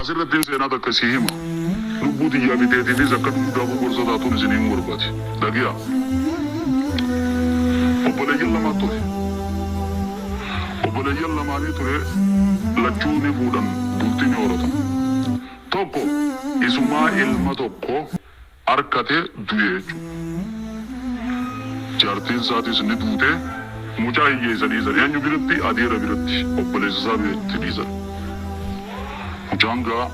أصير الدين سينادا كسيهما نبودي يا بيتي في زكاة مدابو برزاتون زنين ورباتي دقيا وبلا يلا ما توري وبلا يلا ما توري لجوني بودن بولتيني ورطا توكو اسما علم توكو أركته دويجو جارتين ساتي سنة دوته مجاهي زنيزر يعني بيرتي أدير بيرتي وبلا زابي تبيزر مجانغا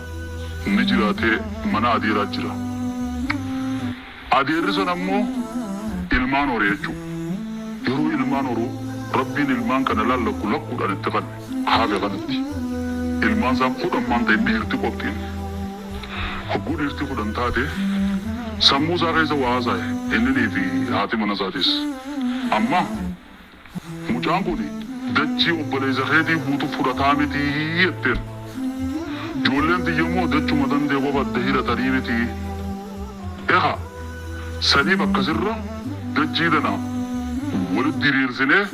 نجراته منا أديرات جرا أدير سنمو إلمان وريجو يرو إلمان ورو ربي إلمان كان لا لكو لكو أن التقن هذا غنتي إلمان سام خود أمان تبي يرتقبتين هقول يرتقبن تاته سمو زاريز وازاي إنني في هاتي منازاتيس أما مجانغو دي دجي وبليز خيدي بوتو فرطامي دي يتر جولن دي يمو دجو مدن دي وبا دهيرة تريمي دي إيها سني بكسرة دجي دنا ولد ديرير سنة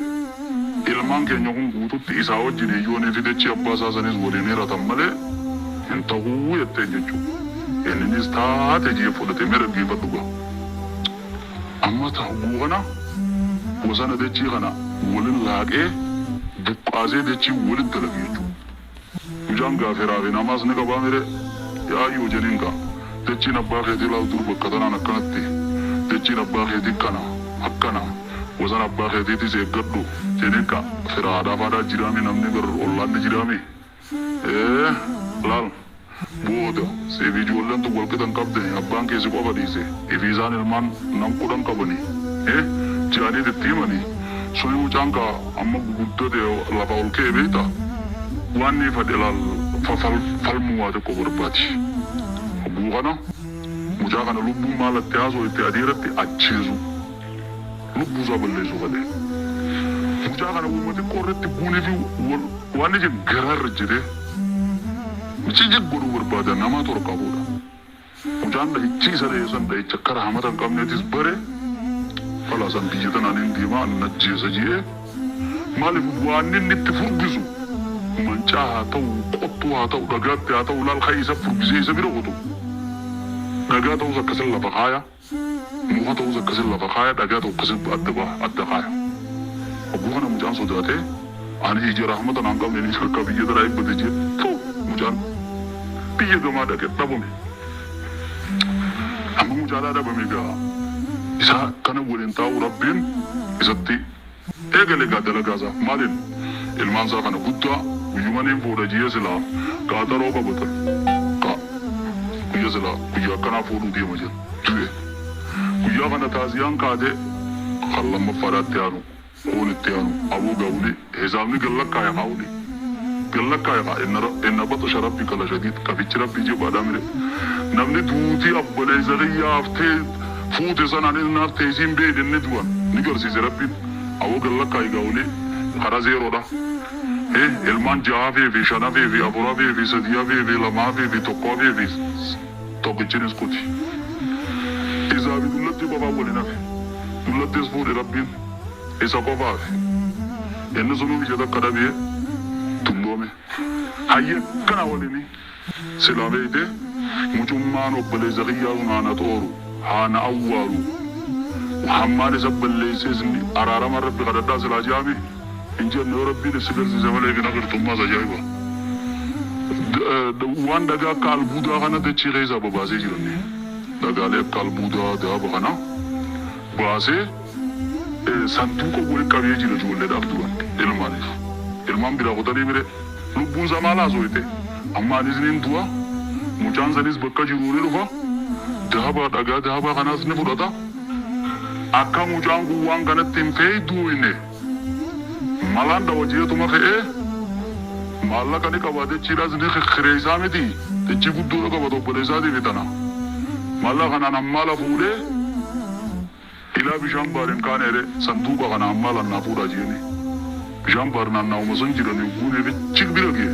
إلمان كي نيوكم بوتو تي إساو جيني يوني في دجي أباسا سنيز وليني رتمالي انتهو يتججو إنني استاات يجي فلتي مرد يفتوغا أما تهبوغنا وسنة دجي غنا ولن لاقه بقازي دجي ولن تلقيجو مجانغا فراغي نماز نقبا ميري يا أيو جنينغا دجي نباخي دي لاو دربا كتنا نكنتي دجي نباخي دي كنا حقنا وسنة نباخي دي تيسي قدو جنينغا فراغا فادا جرامي نمني غر أولان جرامي إيه لال بودا سيبي جولن تو والكتن قبضي أبان كيسي قبا ديسي إفيزان المان نمكودن قبني إيه جاني دي تيماني سوي مجانغا أما بودو دي لفاول كي بيتا واني فدلال فالمواد كوبرباتي أبوغانا مجاغانا لبو مالا تيازو اتياديرتي أتشيزو لبو زابل ليزو غدي مجاغانا ومتي قررتي بوني في واني جي غرار جدي مجيجي برو بربادا نما توركا بودا مجاغانا هيتشي سالي يسان دا يتشكر حمدان كامنيتيس بري فلا سان بيجتنا ننديما نجي سجيه مالي واني نتفور بيزو منجاها تو قطوها تو دقاتها تو لا الخيسة فربزي سبيرو قطو دقاتها وزكسل لفقايا موها وزكسل لفقايا دقاتها وكسل الدقايا أبوهنا مجان صداته أنا يجي رحمة نانقام لني شركة بيجي رايب بديجي تو مجان بيجي دما دقات تبومي أما مجالا دبومي قا إذا كان ولنتاو ربين إذا تي إيقالي قادة لقازا مالين المانزا كان قدّا ويومانين فورا جيسلا قادة روكا بطل قا ويسلا ويا كنا فورو دي مجل توي ويا كنا تازيان قادة خلّم مفارات تيانو قول تيانو أبو قولي هزامي قلّك كايا قولي قلّك كايا إن بطش ربك لشديد كفيتش ربي جيب آدامي نمني دوتي أبولي زغي يافتي فوتي سنان النار تيزين بيد الندوان نقر سيسي ربي أبو قلّك كايا قولي خرا زيرو دا إيه المان جاء في شنا في أبورا في سديا في لما في توقع في توقيتشنس كوتي إذا بدولتي بابا ولنا في دولتي سفور ربين إذا بابا في إن زنو بيجدا كرابيه تمومه هاي كنا ولني سلامي ده مجمّان وبلزغيا ونانا تورو هانا أوارو محمد زبل ليسيزني أرارم ربي غدا سلاجامي إنجيل ربي نسبر زملاء في نقر ثم زجاجوا وان دعا كالبودا خنا تشيري زابا بازي جرني دعا لب كالبودا دعا بخنا بازي سانتوكو بوري كابيه جرا جولة دابتوان إلمان بيرا قطري ميري لبون زمالا زويته أما نزنين دوا مجان زنيز بكا جروري رفا دعا با خنا سنفو داتا أكا مجان قوان كانت تنفي دوينه malanda wajia tuma khe malla kani kabade chiraz ne khreisa me di te chibudu ka bado polesa di bitana malla kana namala fude ila bishambar imkanere sanduqa kana amala na pura jini bishambar na umazun jirani gune be chigbirage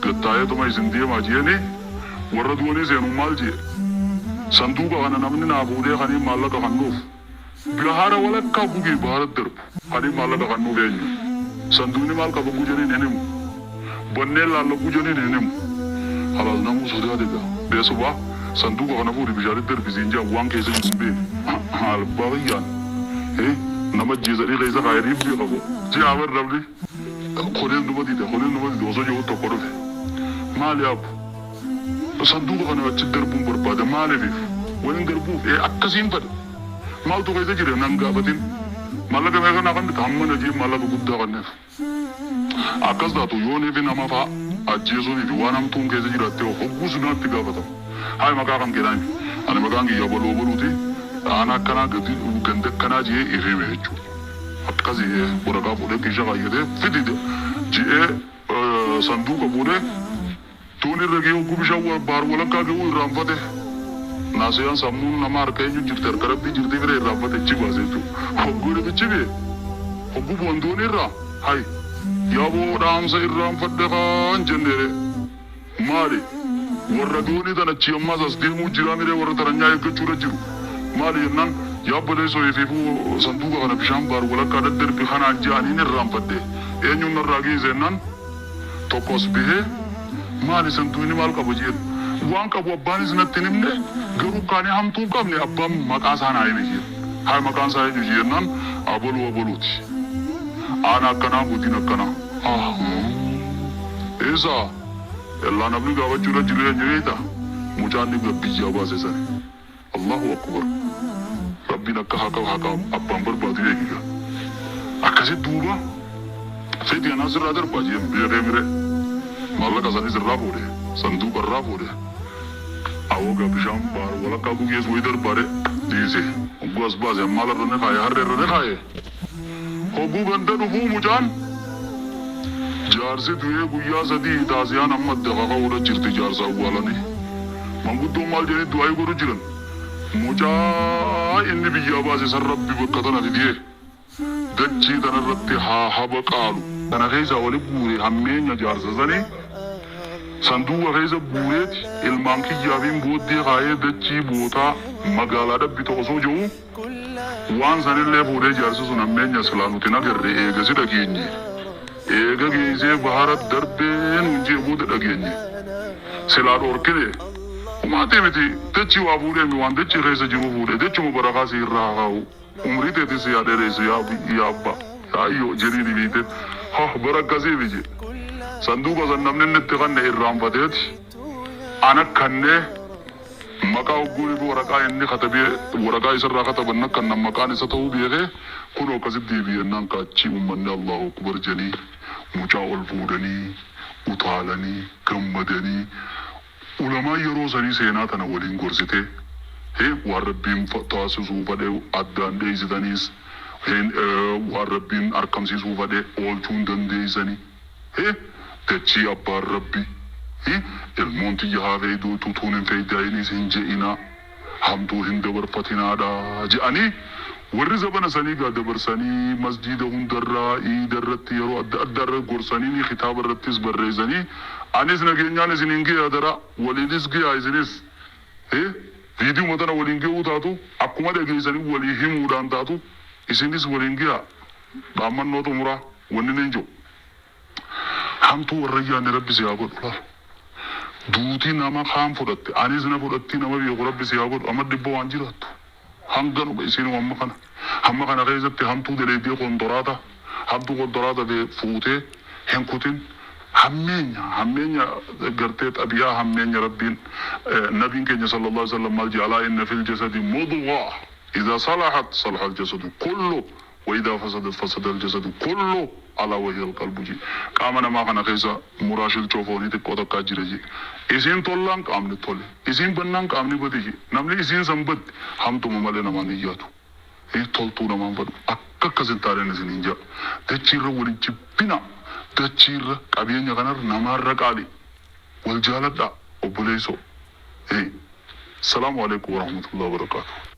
gataye tuma izindiye ma jini waradu ne zenu malji sanduqa kana namni na fude khani malla ka khanuf bihara wala ka bugi bharat dar khani malla ka khanu be sanduni mal ka bugujani nenem bonne la lo bugujani nenem halal namu sodaa degaa beesuba sanduuqa kana fuudhi bishaan darbisiin jaa waan keessa jiru hin beeku albaayyaan nama jeesanii keessa kaayanii fi qabu ji'a barrabni koleen numa dida osoo jiru tokko dhufe maali abu sanduuqa kana achi darbuun barbaada maaliif waliin darbuuf akkasiin fedha maaltu keessa jira nan gaafatin maallaqa meeqa naa kannite hamma na jee maallaqa guddaa kanneef akkas taatu yoonii fi nama fa'a ajjeesuunii fi waan hamtuun keessa jiraattee hogguus naatti gaafatamu hayi maqaa kan jedhani ani maqaan kiyya baloo baluuti ana akkanaa ganda akkanaa jee ifime jechuudha akkasii waraqaa fuudhee kiisha kaayyatee fidide jee sanduuqa fuudhee tuun irra gee hogguu bishaan baar walakkaa ga'uu irraanfate naasiyaan sammuun nama harka eenyu jirti harka rabbii jirti bira irraanfate achi baase jechuudha hogguu dhibichi bee hogguu boontuun irraa hayi yaaboo dhaamsa irraanfadhe kaan jenneere maali warra doonii tan achi ammaas as deemuu jiraaniree warra taranyaa eeggachuudha jiru maali jennaan yaabbalee soyeefiifuu sanduuqa kana bishaan baar walakkaa daddarbi kanaan jaaniin irraanfadhe eenyuun narraa geesse jennaan tokko as bihee maali sanduuqni maal qaba jeen waan qabu abbaanis natti hin himne garuu kaanii hamtuu hin qabne abbaan maqaa isaa naa hime jeen haa maqaan isaa eenyu jennaan abaluuti ana akkanaa guddin akkanaa eessa yallaa namni gaafachuudha jiru eenyu eeta mucaan ni biyyaa baase sani Allahu akbar rabbiin akka haka abbaan barbaadu eegiga akkasi duuba fedhi anaa sirraa darbaa jeen beekee mire maallaqa sanis irraa fuudhe sanduuqa irraa fuudhe awooga bishaan baar walakkaa gugees wayi darbaare dhiise hogguu as baase ammaa larra ne kaaye harree irra ne kaaye hogguu ganda dhufuu mucaan jaarsi du'ee guyyaa sadii taasiyaan amma dafaqa ula jirti jaarsa awwaalanii manguddoo maal jedhanii du'aa godhu jiran mucaa inni biyyaa baase san rabbi bakka tana fidee dachii tanarratti haa haba qaalu kana keessa wali guure hammeenya jaarsa sanii sanduuqa keessa buureeti ilmaan kiyyaafiin booddee kaayee dachii bootaa magaalaa dhabbi tokko osoo jiru waan sanillee fuudhee jaarsi sun hammeenya silaa nuti nagarre eegasi dhageenye eega geessee bahara darbee nuunjee booda dhageenye silaa dhorkine umaatee miti dachii waa fuudheemi waan dachii keessa jiru fuudhee dachuma barakaa si irraa kaa'u umrii teetis yaadheereessu yaabba yaayyoo jiriini biite bara akkasiifi je sanduuqa san namni inni itti kanne irraanfateeti ana kannee maqaa hogguu fi waraqaa inni katabee waraqaa isarraa kataban akka nam maqaan isa ta'uu beekee kun akkasitti deebi'ennaan kaachii uummanni Allahu akbar jedhanii mucaa ol fuudhanii utaalanii gammadanii ulamaa yeroo sanii seenaa tana waliin gorsitee waan rabbiin taasisuu fadhee addaan dheessitaniis waan rabbiin argamsiisuu fadhee oolchuun dandeessanii dachii abbaan rabbi ilmoon tiyya haa feeyduu tutuun hin feeydaayinis hin je'inaa hamtuu hin dabarfatinaadha je'anii warri zabana sanii gaa dabarsanii masjiida hundarraa iidarratti yeroo adda addaarra gorsanii kitaaba irrattis barreessanii anis nageenyaan isin hin ga'e adara waliinis ga'aa isinis viidiyoo tana waliin ga'uu taatu akkuma dhageessanii walii himuudhaan taatu isinis waliin ga'aa dhaammannoo xumuraa wanni ni jiru hamtuu warra yaanne rabbi si haa godhu laal duutii nama kaan fudhatte anis na fudhatti nama beeku rabbi si haa godhu amma dhibba waan jiraattu hanganuma isin hamma kana keessatti hamtuu daleedee kontoraata fuutee hin kutin hammeenya gartee xabiyaa hammeenya rabbiin nabiin keenya sallallahu alaihi wasallam maal jaalaa inna fil jasadi mudghah idha salahat salaha al jasadu kullu وإذا فسدت فسد الجسد كله على وجه القلب جي قامنا ما كان كيسا مراشل تشوفوني تقوى كاجرجي إسين طلان قامني طلي إسين بنان قامني بديجي نملي إسين سنبد هم تو ممالي نمان إياتو طلتو نمان فدو أكا كسن تارين إسين إنجا تجير ولي جبنا تجير قبيان يغنر نمان رقالي والجالة دا وبليسو السلام عليكم ورحمة الله وبركاته